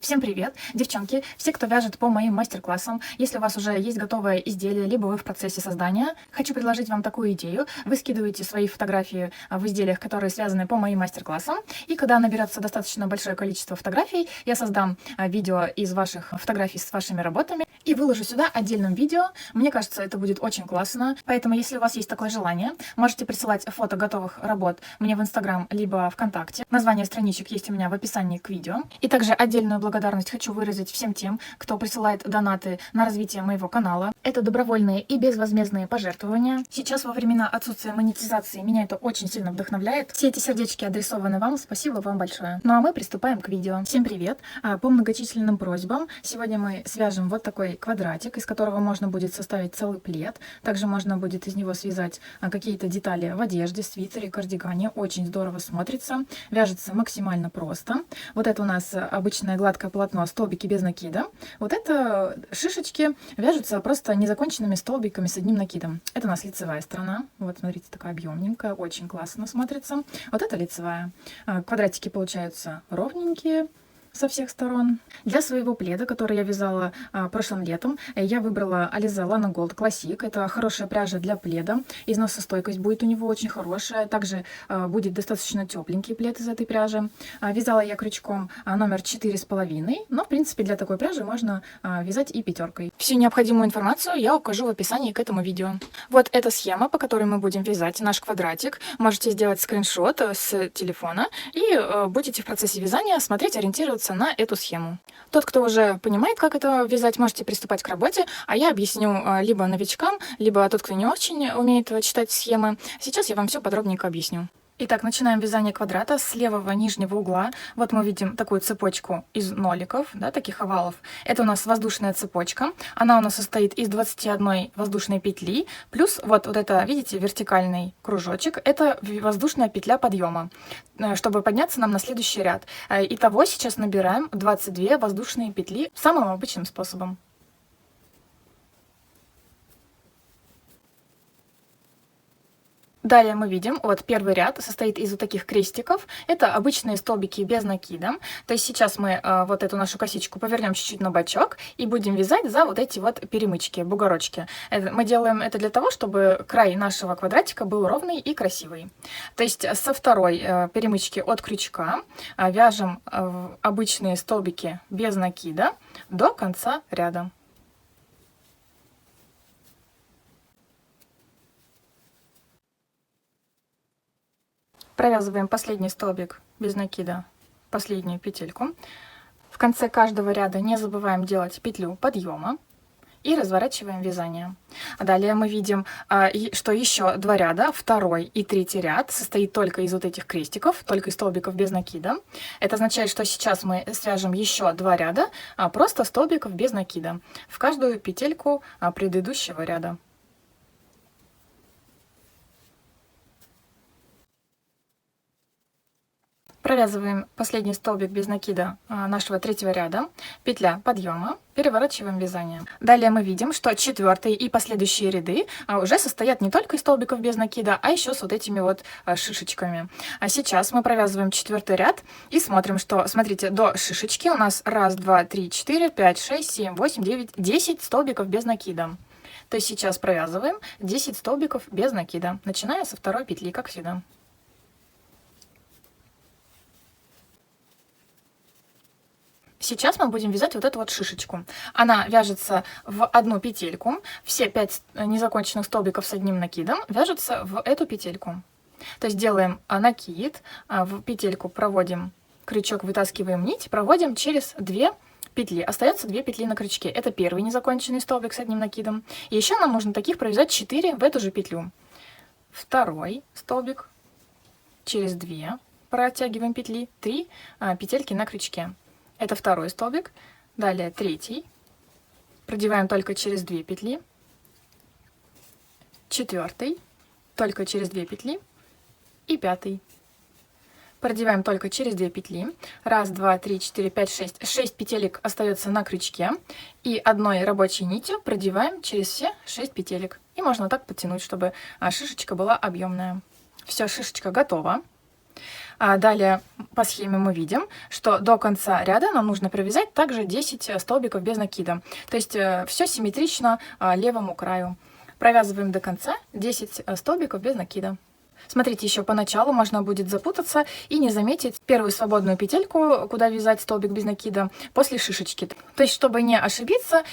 Всем привет, девчонки, все, кто вяжет по моим мастер-классам. Если у вас уже есть готовое изделие, либо вы в процессе создания, хочу предложить вам такую идею. Вы скидываете свои фотографии в изделиях, которые связаны по моим мастер-классам, и когда наберется достаточно большое количество фотографий, я создам видео из ваших фотографий с вашими работами и выложу сюда отдельным видео. Мне кажется, это будет очень классно, поэтому если у вас есть такое желание, можете присылать фото готовых работ мне в Инстаграм, либо ВКонтакте. Название страничек есть у меня в описании к видео. И также отдельную благодарность хочу выразить всем тем, кто присылает донаты на развитие моего канала. Это добровольные и безвозмездные пожертвования. Сейчас во времена отсутствия монетизации меня это очень сильно вдохновляет. Все эти сердечки адресованы вам, спасибо вам большое. Ну а мы приступаем к видео. Всем привет! По многочисленным просьбам сегодня мы свяжем вот такой квадратик, из которого можно будет составить целый плед. Также можно будет из него связать какие-то детали в одежде, свитере, кардигане. Очень здорово смотрится. Вяжется максимально просто. Вот это у нас обычное гладкое полотно, столбики без накида. Вот это шишечки вяжутся просто незаконченными столбиками с одним накидом. Это у нас лицевая сторона. Вот, смотрите, такая объемненькая, очень классно смотрится. Вот это лицевая. Квадратики получаются ровненькие со всех сторон. Для своего пледа, который я вязала прошлым летом, я выбрала Alize Lana Gold Classic. Это хорошая пряжа для пледа. Износостойкость будет у него очень хорошая. Также будет достаточно тепленький плед из этой пряжи. Вязала я крючком номер 4,5, но в принципе для такой пряжи можно вязать и пятеркой. Всю необходимую информацию я укажу в описании к этому видео. Вот эта схема, по которой мы будем вязать наш квадратик. Можете сделать скриншот с телефона и будете в процессе вязания смотреть, ориентироваться на эту схему. Тот, кто уже понимает, как это вязать, можете приступать к работе, а я объясню либо новичкам, либо тот, кто не очень умеет читать схемы. Сейчас я вам все подробненько объясню. Итак, начинаем вязание квадрата с левого нижнего угла. Вот мы видим такую цепочку из ноликов, да, таких овалов. Это у нас воздушная цепочка. Она у нас состоит из 21 воздушной петли, плюс вот это, видите, вертикальный кружочек. Это воздушная петля подъема, чтобы подняться нам на следующий ряд. Итого сейчас набираем 22 воздушные петли самым обычным способом. Далее мы видим, вот первый ряд состоит из вот таких крестиков. Это обычные столбики без накида. То есть сейчас мы вот эту нашу косичку повернем чуть-чуть на бочок и будем вязать за вот эти вот перемычки, бугорочки. Мы делаем это для того, чтобы край нашего квадратика был ровный и красивый. То есть со второй перемычки от крючка вяжем обычные столбики без накида до конца ряда. Провязываем последний столбик без накида, последнюю петельку. В конце каждого ряда не забываем делать петлю подъема и разворачиваем вязание. Далее мы видим, что еще два ряда, второй и третий ряд, состоит только из вот этих крестиков, только из столбиков без накида. Это означает, что сейчас мы свяжем еще два ряда, просто столбиков без накида в каждую петельку предыдущего ряда. Провязываем последний столбик без накида нашего третьего ряда, петля подъема, переворачиваем вязание. Далее мы видим, что четвертый и последующие ряды уже состоят не только из столбиков без накида, а еще с вот этими вот шишечками. А сейчас мы провязываем четвертый ряд и смотрим, что, смотрите, до шишечки у нас 1, 2, 3, 4, 5, 6, 7, 8, 9, 10 столбиков без накида. То есть сейчас провязываем 10 столбиков без накида, начиная со второй петли, как всегда. Сейчас мы будем вязать вот эту вот шишечку. Она вяжется в одну петельку. Все 5 незаконченных столбиков с одним накидом вяжутся в эту петельку. То есть делаем накид, в петельку проводим крючок, вытаскиваем нить, проводим через 2 петли. Остается 2 петли на крючке. Это первый незаконченный столбик с одним накидом. И еще нам нужно таких провязать 4 в эту же петлю. Второй столбик, через 2 протягиваем петли, 3 петельки на крючке. Это второй столбик, далее третий, продеваем только через 2 петли, четвертый, только через 2 петли и пятый. Продеваем только через 2 петли. 1, 2, 3, 4, 5, 6. 6 петелек остается на крючке. И одной рабочей нитью продеваем через все 6 петелек. И можно так подтянуть, чтобы шишечка была объемная. Все, шишечка готова. Далее по схеме мы видим, что до конца ряда нам нужно провязать также 10 столбиков без накида. То есть все симметрично левому краю. Провязываем до конца 10 столбиков без накида. Смотрите, еще поначалу можно будет запутаться и не заметить первую свободную петельку, куда вязать столбик без накида, после шишечки. То есть, чтобы не ошибиться,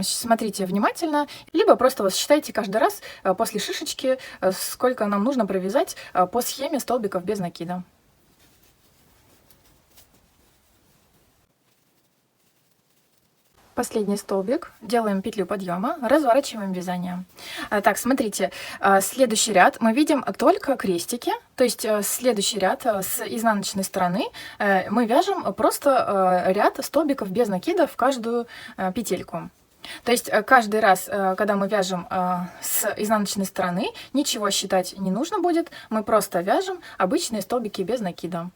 смотрите внимательно, либо просто вот считайте каждый раз после шишечки, сколько нам нужно провязать по схеме столбиков без накида. Последний столбик, делаем петлю подъема, разворачиваем вязание. Так, смотрите, следующий ряд мы видим только крестики, то есть следующий ряд с изнаночной стороны мы вяжем просто ряд столбиков без накида в каждую петельку. То есть каждый раз, когда мы вяжем с изнаночной стороны, ничего считать не нужно будет, мы просто вяжем обычные столбики без накида.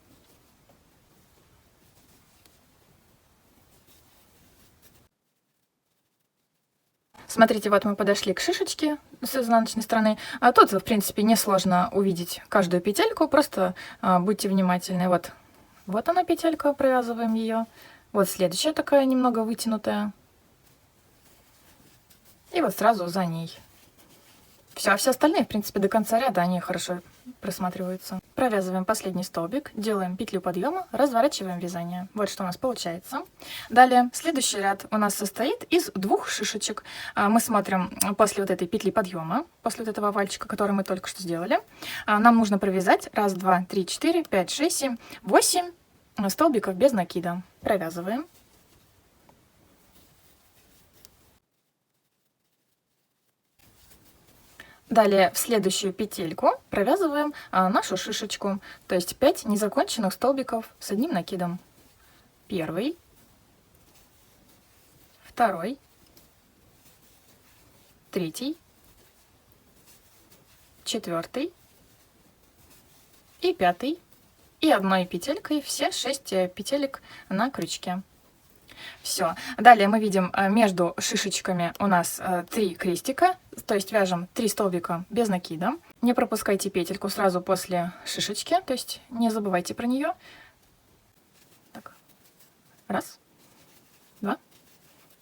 Смотрите, вот мы подошли к шишечке с изнаночной стороны. А тут, в принципе, несложно увидеть каждую петельку, просто будьте внимательны. Вот она петелька, провязываем ее. Вот следующая такая немного вытянутая. И вот сразу за ней. Все, а все остальные, в принципе, до конца ряда они хорошо просматриваются. Провязываем последний столбик, делаем петлю подъема, разворачиваем вязание. Вот что у нас получается. Далее, следующий ряд у нас состоит из 2 шишечек. Мы смотрим после вот этой петли подъема, после вот этого овальчика, который мы только что сделали. Нам нужно провязать 1, 2, 3, 4, 5, 6, 7, 8 столбиков без накида. Провязываем. Далее в следующую петельку провязываем нашу шишечку, то есть 5 незаконченных столбиков с одним накидом. Первый, второй, третий, четвертый и пятый. И одной петелькой все 6 петелек на крючке. Все. Далее мы видим между шишечками у нас 3 крестика, то есть вяжем 3 столбика без накида. Не пропускайте петельку сразу после шишечки, то есть не забывайте про нее. Так. 1, 2,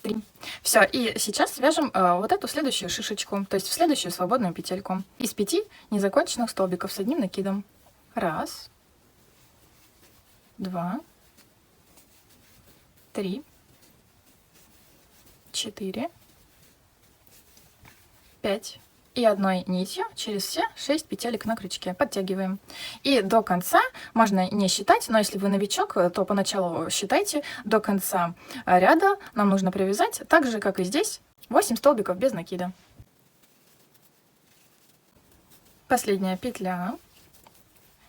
3. Все, и сейчас свяжем вот эту следующую шишечку, то есть в следующую свободную петельку из 5 незаконченных столбиков с одним накидом. 1, 2, 3, 4, 5 и одной нитью через все 6 петелек на крючке подтягиваем. И до конца можно не считать, но если вы новичок, то поначалу считайте. До конца ряда нам нужно провязать так же, как и здесь, 8 столбиков без накида. Последняя петля.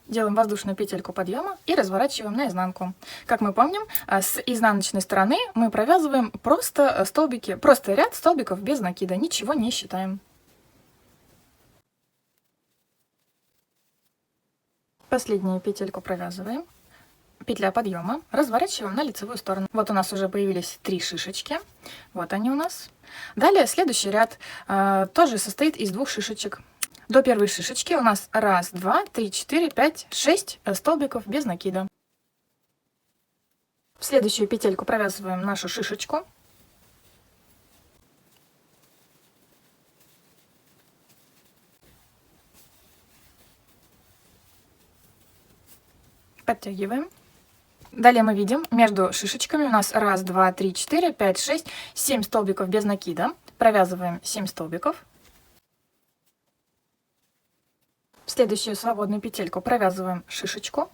Делаем воздушную петельку подъема и разворачиваем наизнанку. Как мы помним, с изнаночной стороны мы провязываем просто столбики, просто ряд столбиков без накида, ничего не считаем. Последнюю петельку провязываем. Петля подъема, разворачиваем на лицевую сторону. Вот у нас уже появились 3 шишечки. Вот они у нас. Далее следующий ряд тоже состоит из 2 шишечек. До первой шишечки у нас 1, 2, 3, 4, 5, 6 столбиков без накида. В следующую петельку провязываем нашу шишечку. Подтягиваем. Далее мы видим, между шишечками у нас 1, 2, 3, 4, 5, 6, 7 столбиков без накида. Провязываем 7 столбиков. В следующую свободную петельку провязываем шишечку.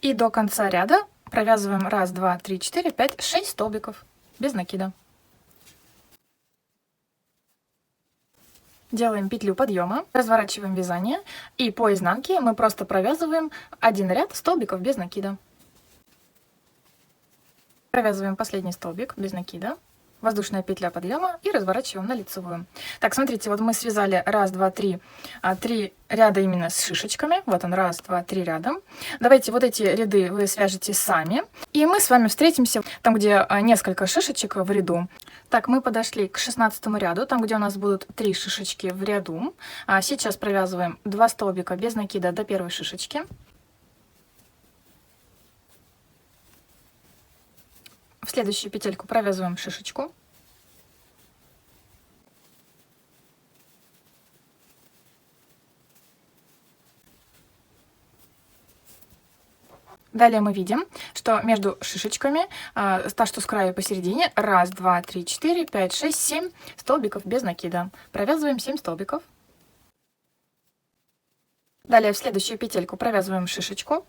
И до конца ряда провязываем 1, 2, 3, 4, 5, 6 столбиков без накида. Делаем петлю подъема, разворачиваем вязание, и по изнанке мы просто провязываем один ряд столбиков без накида. Провязываем последний столбик без накида. воздушная петля подъема и разворачиваем на лицевую. Так, смотрите, вот мы связали 1, 2, 3, 3 ряда именно с шишечками. Вот он, 1, 2, 3 ряда. Давайте вот эти ряды вы свяжете сами. И мы с вами встретимся там, где несколько шишечек в ряду. Так, мы подошли к 16 ряду, там, где у нас будут 3 шишечки в ряду. Сейчас провязываем 2 столбика без накида до первой шишечки. В следующую петельку провязываем шишечку. Далее мы видим, что между шишечками, та, что с краю посередине, 1, 2, 3, 4, 5, 6, 7 столбиков без накида. Провязываем 7 столбиков. Далее в следующую петельку провязываем шишечку.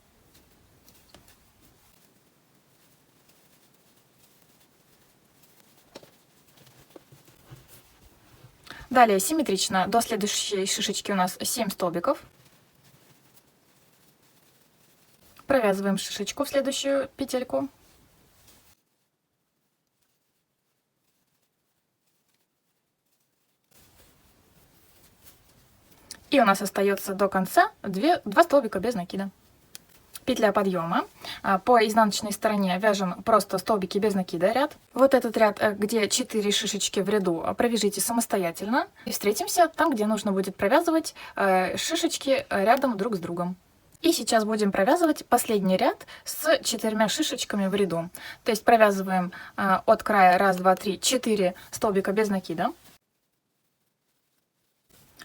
Далее симметрично до следующей шишечки у нас 7 столбиков. Провязываем шишечку в следующую петельку. И у нас остается до конца 2 столбика без накида. Петля подъема. По изнаночной стороне вяжем просто столбики без накида ряд. Вот этот ряд, где 4 шишечки в ряду, провяжите самостоятельно. И встретимся там, где нужно будет провязывать шишечки рядом друг с другом. И сейчас будем провязывать последний ряд с 4 шишечками в ряду. То есть провязываем от края 1, 2, 3, 4 столбика без накида.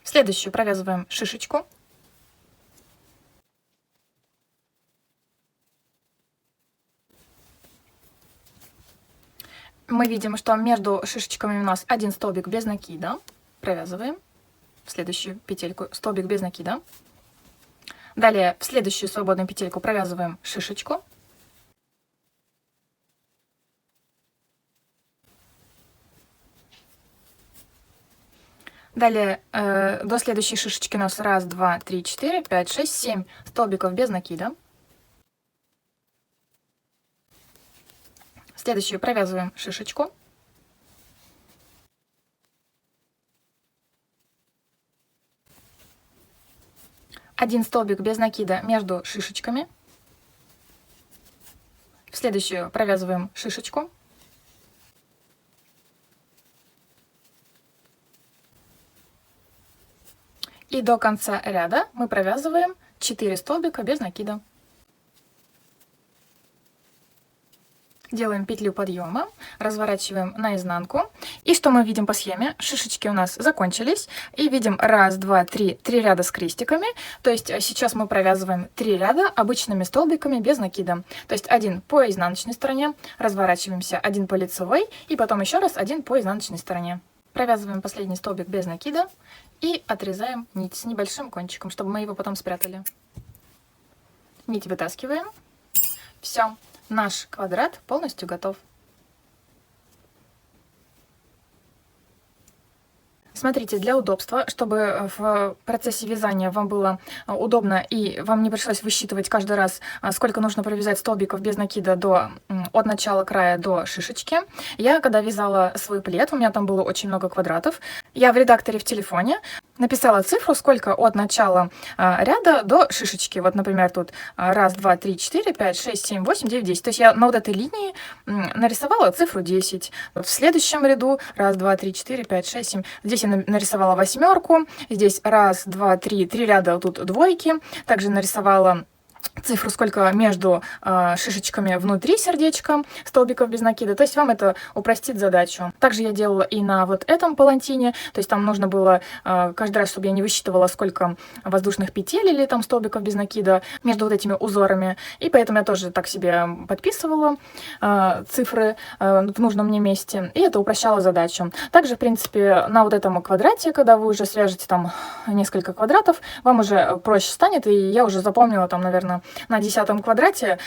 В следующую провязываем шишечку. Мы видим, что между шишечками у нас 1 столбик без накида. Провязываем в следующую петельку столбик без накида. Далее в следующую свободную петельку провязываем шишечку. Далее до следующей шишечки у нас 1, 2, 3, 4, 5, 6, 7 столбиков без накида. Следующую провязываем шишечку. Один столбик без накида между шишечками. В следующую провязываем шишечку. И до конца ряда мы провязываем 4 столбика без накида. Делаем петлю подъема, разворачиваем наизнанку. И что мы видим по схеме? Шишечки у нас закончились. И видим 1, 2, 3, 3 ряда с крестиками. То есть сейчас мы провязываем 3 ряда обычными столбиками без накида. То есть один по изнаночной стороне, разворачиваемся, один по лицевой, и потом еще раз один по изнаночной стороне. Провязываем последний столбик без накида и отрезаем нить с небольшим кончиком, чтобы мы его потом спрятали. Нить вытаскиваем. Все. Наш квадрат полностью готов. Смотрите, для удобства, чтобы в процессе вязания вам было удобно и вам не пришлось высчитывать каждый раз, сколько нужно провязать столбиков без накида от начала края до шишечки, я, когда вязала свой плед, у меня там было очень много квадратов, я в редакторе в телефоне написала цифру, сколько от начала ряда до шишечки. Вот, например, тут 1, 2, 3, 4, 5, 6, 7, 8, 9, 10. То есть я на вот этой линии нарисовала цифру 10. В следующем ряду 1, 2, 3, 4, 5, 6, 7. Здесь я нарисовала 8. Здесь 1, 2, 3, 3 ряда, тут двойки. Также нарисовала цифру, сколько между шишечками внутри сердечка, столбиков без накида. То есть вам это упростит задачу. Также я делала и на вот этом палантине. То есть там нужно было каждый раз, чтобы я не высчитывала, сколько воздушных петель или там столбиков без накида между вот этими узорами. И поэтому я тоже так себе подписывала цифры в нужном мне месте. И это упрощало задачу. Также, в принципе, на вот этом квадрате, когда вы уже свяжете там несколько квадратов, вам уже проще станет. И я уже запомнила там, наверное, написано на 10-м квадрате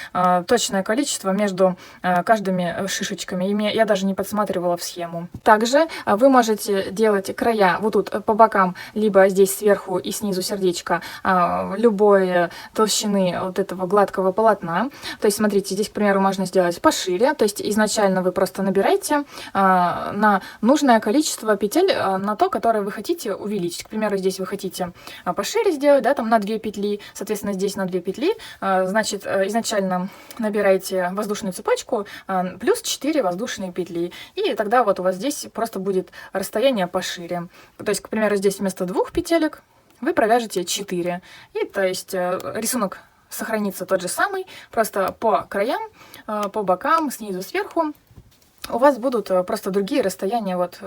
точное количество между каждыми шишечками. И я даже не подсматривала в схему. Также вы можете делать края вот тут по бокам, либо здесь сверху и снизу сердечко любой толщины вот этого гладкого полотна. То есть, смотрите, здесь, к примеру, можно сделать пошире. То есть, изначально вы просто набираете на нужное количество петель, на то, которое вы хотите увеличить. К примеру, здесь вы хотите пошире сделать, да, там на 2 петли, соответственно, здесь на 2 петли. Значит, изначально набираете воздушную цепочку плюс 4 воздушные петли. И тогда вот у вас здесь просто будет расстояние пошире. То есть, к примеру, здесь вместо 2 петелек вы провяжете 4. И то есть рисунок сохранится тот же самый, просто по краям, по бокам, снизу, сверху у вас будут просто другие расстояния вот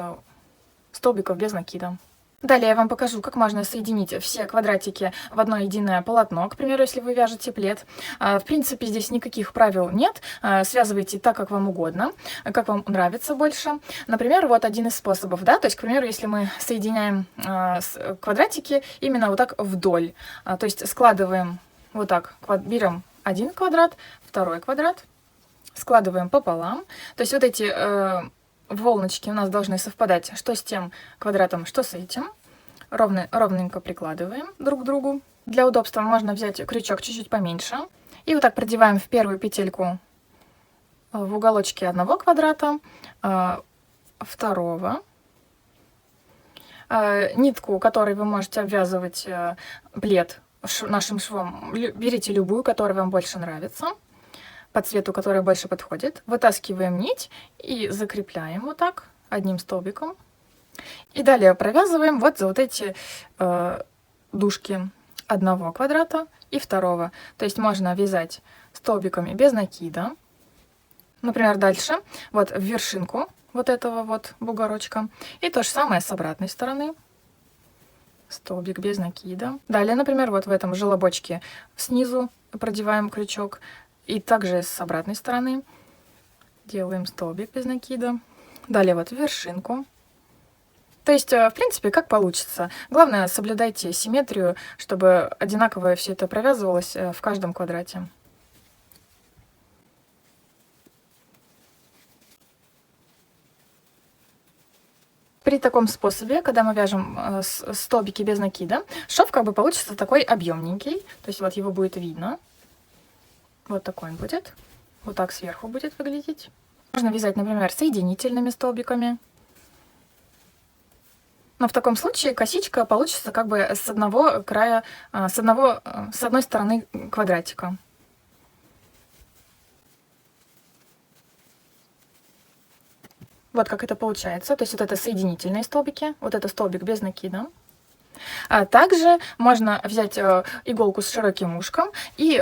столбиков без накида. Далее я вам покажу, как можно соединить все квадратики в одно единое полотно, к примеру, если вы вяжете плед. В принципе, здесь никаких правил нет, связывайте так, как вам угодно, как вам нравится больше. Например, вот один из способов, да, то есть, к примеру, если мы соединяем квадратики именно вот так вдоль, то есть складываем вот так, берем один квадрат, второй квадрат, складываем пополам, то есть вот эти волночки у нас должны совпадать что с тем квадратом, что с этим. Ровненько прикладываем друг к другу. Для удобства можно взять крючок чуть-чуть поменьше. И вот так продеваем в первую петельку в уголочке одного квадрата, второго. Нитку, которой вы можете обвязывать плед нашим швом, берите любую, которая вам больше нравится, по цвету, который больше подходит. Вытаскиваем нить и закрепляем вот так одним столбиком. И далее провязываем вот за вот эти дужки одного квадрата и второго. То есть можно вязать столбиками без накида. Например, дальше вот в вершинку вот этого вот бугорочка. И то же самое с обратной стороны. Столбик без накида. Далее, например, вот в этом желобочке снизу продеваем крючок. И также с обратной стороны делаем столбик без накида. Далее вот в вершинку. То есть, в принципе, как получится. Главное, соблюдайте симметрию, чтобы одинаково все это провязывалось в каждом квадрате. При таком способе, когда мы вяжем столбики без накида, шов как бы получится такой объемненький. То есть вот его будет видно. Вот такой он будет. Вот так сверху будет выглядеть. Можно вязать, например, соединительными столбиками. Но в таком случае косичка получится как бы с одного края, с одной стороны квадратика. Вот как это получается. То есть вот это соединительные столбики, вот это столбик без накида. А также можно взять иголку с широким ушком и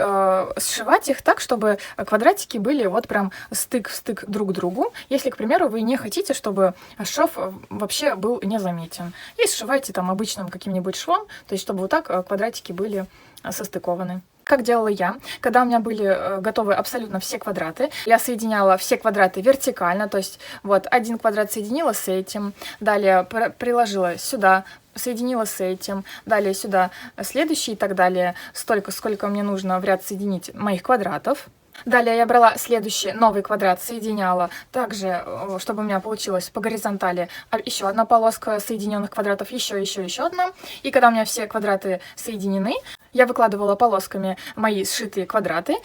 сшивать их так, чтобы квадратики были вот прям стык в стык друг к другу. Если, к примеру, вы не хотите, чтобы шов вообще был незаметен. И сшивайте там обычным каким-нибудь швом, то есть чтобы вот так квадратики были состыкованы. Как делала я, когда у меня были готовы абсолютно все квадраты, я соединяла все квадраты вертикально, то есть вот один квадрат соединила с этим, далее приложила сюда, соединила с этим, далее сюда следующий и так далее, столько, сколько мне нужно в ряд соединить моих квадратов. Далее я брала следующий новый квадрат, соединяла также, чтобы у меня получилось по горизонтали еще одна полоска соединенных квадратов, еще одна. И когда у меня все квадраты соединены, я выкладывала полосками мои сшитые квадраты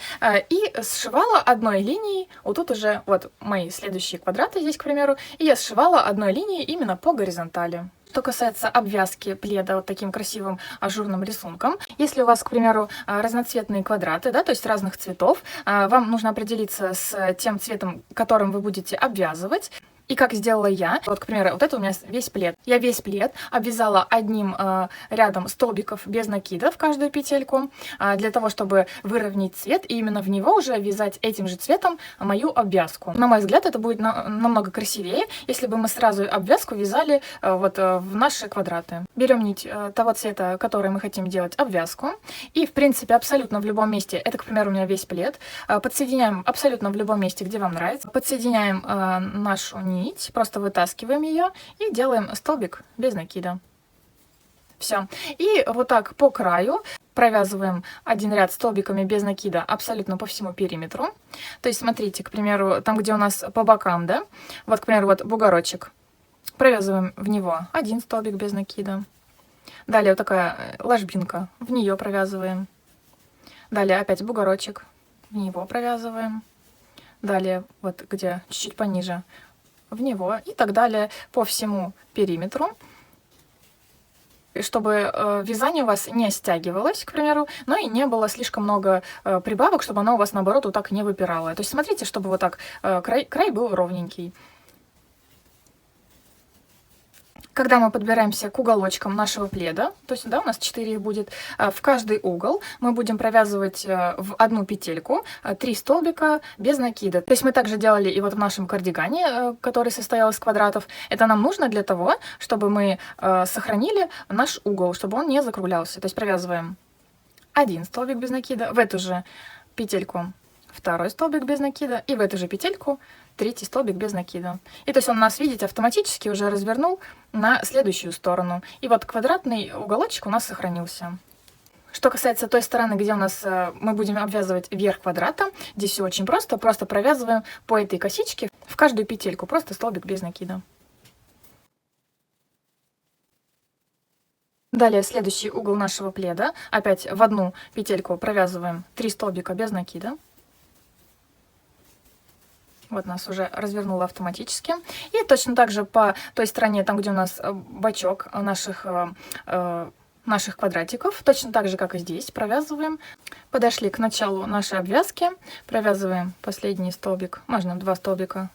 и сшивала одной линией, вот тут уже вот мои следующие квадраты здесь, к примеру, и я сшивала одной линией именно по горизонтали. Что касается обвязки пледа вот таким красивым ажурным рисунком, если у вас, к примеру, разноцветные квадраты, да, то есть разных цветов, вам нужно определиться с тем цветом, которым вы будете обвязывать. И как сделала я, вот, к примеру, вот это у меня весь плед. Я весь плед обвязала одним рядом столбиков без накида в каждую петельку, для того, чтобы выровнять цвет, и именно в него уже вязать этим же цветом мою обвязку. На мой взгляд, это будет намного красивее, если бы мы сразу обвязку вязали вот в наши квадраты. Берем нить того цвета, который мы хотим делать обвязку, и, в принципе, абсолютно в любом месте, это, к примеру, у меня весь плед, подсоединяем абсолютно в любом месте, где вам нравится, подсоединяем нашу нить, просто вытаскиваем ее и делаем столбик без накида. Все. И вот так по краю провязываем один ряд столбиками без накида абсолютно по всему периметру. То есть смотрите, к примеру, там, где у нас по бокам, да, вот, к примеру, вот бугорочек, провязываем в него один столбик без накида. Далее вот такая ложбинка, в нее провязываем. Далее опять бугорочек, в него провязываем. Далее вот где чуть-чуть пониже, в него. И так далее по всему периметру, чтобы вязание у вас не стягивалось, к примеру, но и не было слишком много прибавок, чтобы оно у вас, наоборот, вот так не выпирало. То есть смотрите, чтобы вот так край был ровненький. Когда мы подбираемся к уголочкам нашего пледа, то есть, да, у нас 4 их будет, в каждый угол мы будем провязывать в одну петельку 3 столбика без накида. То есть мы также делали и вот в нашем кардигане, который состоял из квадратов. Это нам нужно для того, чтобы мы сохранили наш угол, чтобы он не закруглялся. То есть провязываем один столбик без накида, в эту же петельку второй столбик без накида и в эту же петельку третий столбик без накида. И то есть он у нас, видите, автоматически уже развернул на следующую сторону. И вот квадратный уголочек у нас сохранился. Что касается той стороны, где у нас мы будем обвязывать верх квадрата, здесь все очень просто. Просто провязываем по этой косичке в каждую петельку, просто столбик без накида. Далее следующий угол нашего пледа. Опять в одну петельку провязываем 3 столбика без накида. Вот нас уже развернуло автоматически. И точно так же по той стороне, там, где у нас бочок наших квадратиков, точно так же, как и здесь, провязываем. Подошли к началу нашей обвязки, провязываем последний столбик, можно 2 столбика,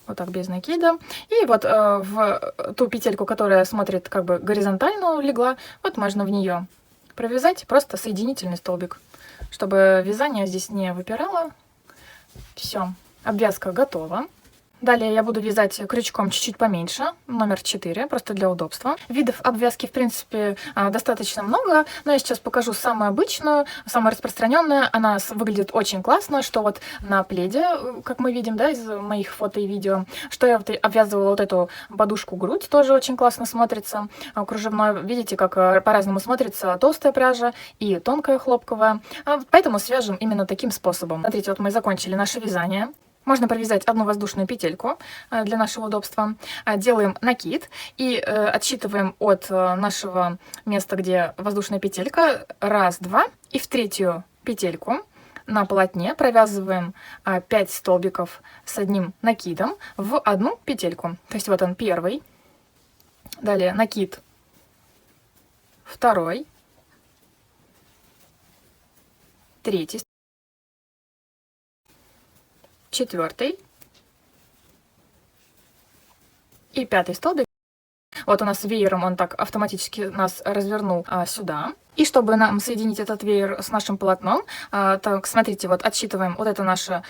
вот так без накида. И вот в ту петельку, которая смотрит как бы горизонтально легла, вот можно в нее провязать просто соединительный столбик, чтобы вязание здесь не выпирало. Все. Обвязка готова. Далее я буду вязать крючком чуть-чуть поменьше, номер 4, просто для удобства. Видов обвязки, в принципе, достаточно много, но я сейчас покажу самую обычную, самую распространенную. Она выглядит очень классно, что вот на пледе, как мы видим, да, из моих фото и видео, что я вот обвязывала вот эту подушку грудь, тоже очень классно смотрится. Кружевной, видите, как по-разному смотрится толстая пряжа и тонкая хлопковая. Поэтому свяжем именно таким способом. Смотрите, вот мы закончили наше вязание. Можно провязать одну воздушную петельку для нашего удобства. Делаем накид и отсчитываем от нашего места, где воздушная петелька, 1, 2, и в третью петельку на полотне провязываем 5 столбиков с одним накидом в одну петельку. То есть вот он первый, далее накид второй, третий, четвертый и 5 столбик. Вот у нас веером он так автоматически нас развернул сюда. И чтобы нам соединить этот веер с нашим полотном, так, смотрите, вот отсчитываем, вот это наша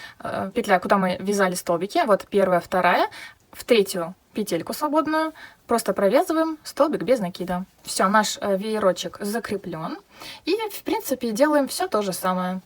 петля, куда мы вязали столбики. Вот первая, вторая, в третью петельку свободную просто провязываем столбик без накида. Все, наш веерочек закреплен. И, в принципе, делаем все то же самое.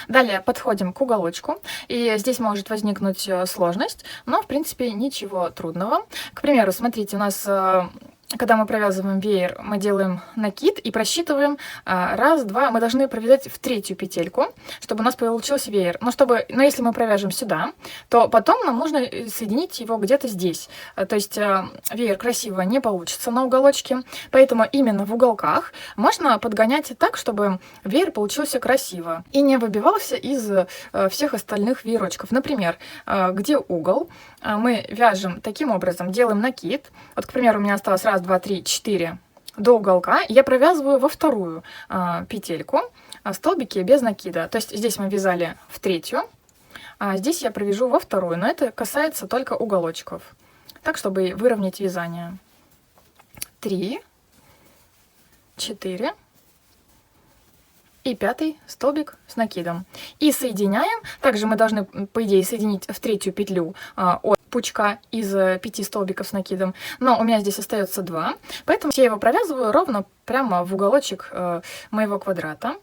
Далее подходим к уголочку, и здесь может возникнуть сложность, но в принципе ничего трудного. К примеру, смотрите, у нас, когда мы провязываем веер, мы делаем накид и просчитываем 1, 2, мы должны провязать в третью петельку, чтобы у нас получился веер. Но если мы провяжем сюда, то потом нам нужно соединить его где-то здесь. То есть веер красиво не получится на уголочке, поэтому именно в уголках можно подгонять так, чтобы веер получился красиво и не выбивался из всех остальных веерочков. Например, где угол, мы вяжем таким образом, делаем накид. Вот, к примеру, у меня осталось 1, 2, 3, 4 до уголка. Я провязываю во вторую петельку столбики без накида. То есть здесь мы вязали в третью, а здесь я провяжу во вторую. Но это касается только уголочков. Так, чтобы выровнять вязание. 3, 4 и 5 столбик с накидом. И соединяем. Также мы должны, по идее, соединить в третью петлю от пучка из 5 столбиков с накидом. Но у меня здесь остается 2. Поэтому я его провязываю ровно прямо в уголочек моего квадрата.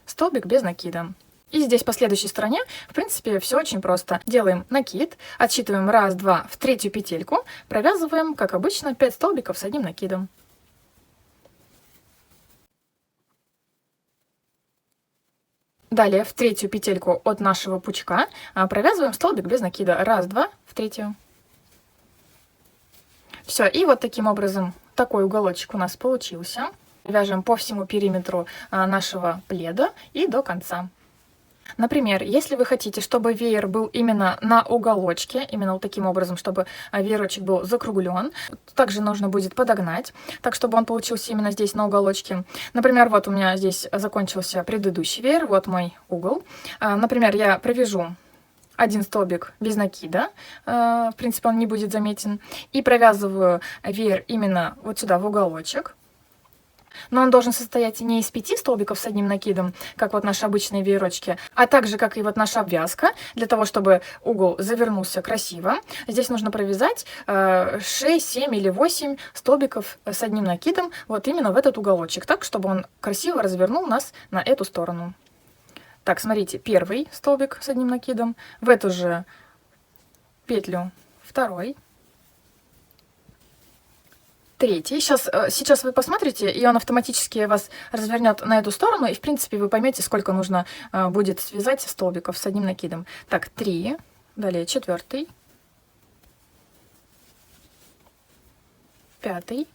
Столбик без накида. И здесь по следующей стороне, в принципе, все очень просто. Делаем накид, отсчитываем 1, 2 в третью петельку, провязываем, как обычно, 5 столбиков с одним накидом. Далее в третью петельку от нашего пучка провязываем столбик без накида. Раз, два, в третью. Все, и вот таким образом такой уголочек у нас получился. Вяжем по всему периметру нашего пледа и до конца. Например, если вы хотите, чтобы веер был именно на уголочке, именно вот таким образом, чтобы веерочек был закруглен, также нужно будет подогнать, так чтобы он получился именно здесь на уголочке. Например, вот у меня здесь закончился предыдущий веер, вот мой угол. Например, я провяжу один столбик без накида, в принципе, он не будет заметен, и провязываю веер именно вот сюда в уголочек. Но он должен состоять не из 5 столбиков с одним накидом, как вот наши обычные веерочки, а также, как и вот наша обвязка. Для того, чтобы угол завернулся красиво, здесь нужно провязать 6, 7 или 8 столбиков с одним накидом вот именно в этот уголочек, так, чтобы он красиво развернул нас на эту сторону. Так, смотрите, первый столбик с одним накидом, в эту же петлю второй, третий. Сейчас вы посмотрите, и он автоматически вас развернет на эту сторону, и в принципе вы поймете, сколько нужно будет связать столбиков с одним накидом. Так, 3, далее 4, 5.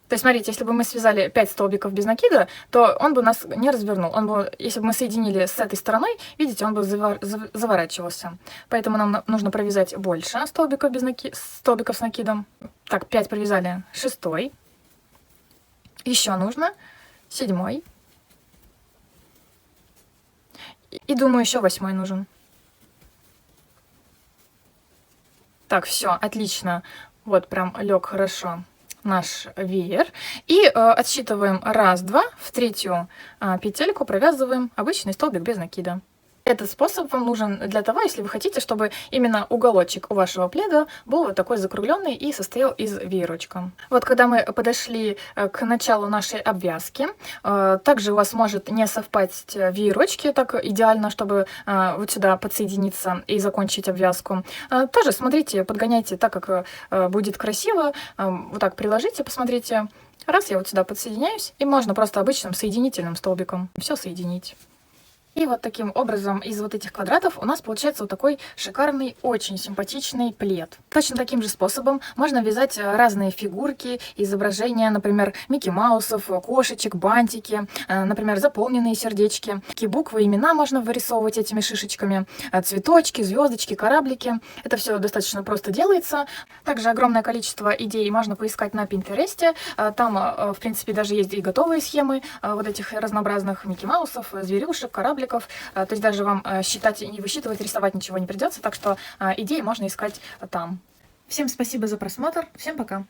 То есть, смотрите, если бы мы связали 5 столбиков без накида, то он бы нас не развернул. Он бы, если бы мы соединили с этой стороной, видите, он бы заворачивался. Поэтому нам нужно провязать больше столбиков, столбиков с накидом. Так, 5 провязали, 6. Еще нужно 7. И думаю, еще 8 нужен. Так, все, отлично. Вот прям лег хорошо наш веер. И отсчитываем раз, два, в третью петельку провязываем обычный столбик без накида. Этот способ вам нужен для того, если вы хотите, чтобы именно уголочек у вашего пледа был вот такой закругленный и состоял из веерочка. Вот когда мы подошли к началу нашей обвязки, также у вас может не совпасть веерочки так идеально, чтобы вот сюда подсоединиться и закончить обвязку. Тоже смотрите, подгоняйте так, как будет красиво. Вот так приложите, посмотрите. Раз я вот сюда подсоединяюсь, и можно просто обычным соединительным столбиком все соединить. И вот таким образом из вот этих квадратов у нас получается вот такой шикарный, очень симпатичный плед. Точно таким же способом можно вязать разные фигурки, изображения, например, Микки Маусов, кошечек, бантики, например, заполненные сердечки. Такие буквы, имена можно вырисовывать этими шишечками, цветочки, звездочки, кораблики. Это все достаточно просто делается. Также огромное количество идей можно поискать на Пинтересте. Там, в принципе, даже есть и готовые схемы вот этих разнообразных Микки Маусов, зверюшек, корабликов. То есть даже вам считать и не высчитывать, рисовать ничего не придется, так что идеи можно искать там. Всем спасибо за просмотр, всем пока!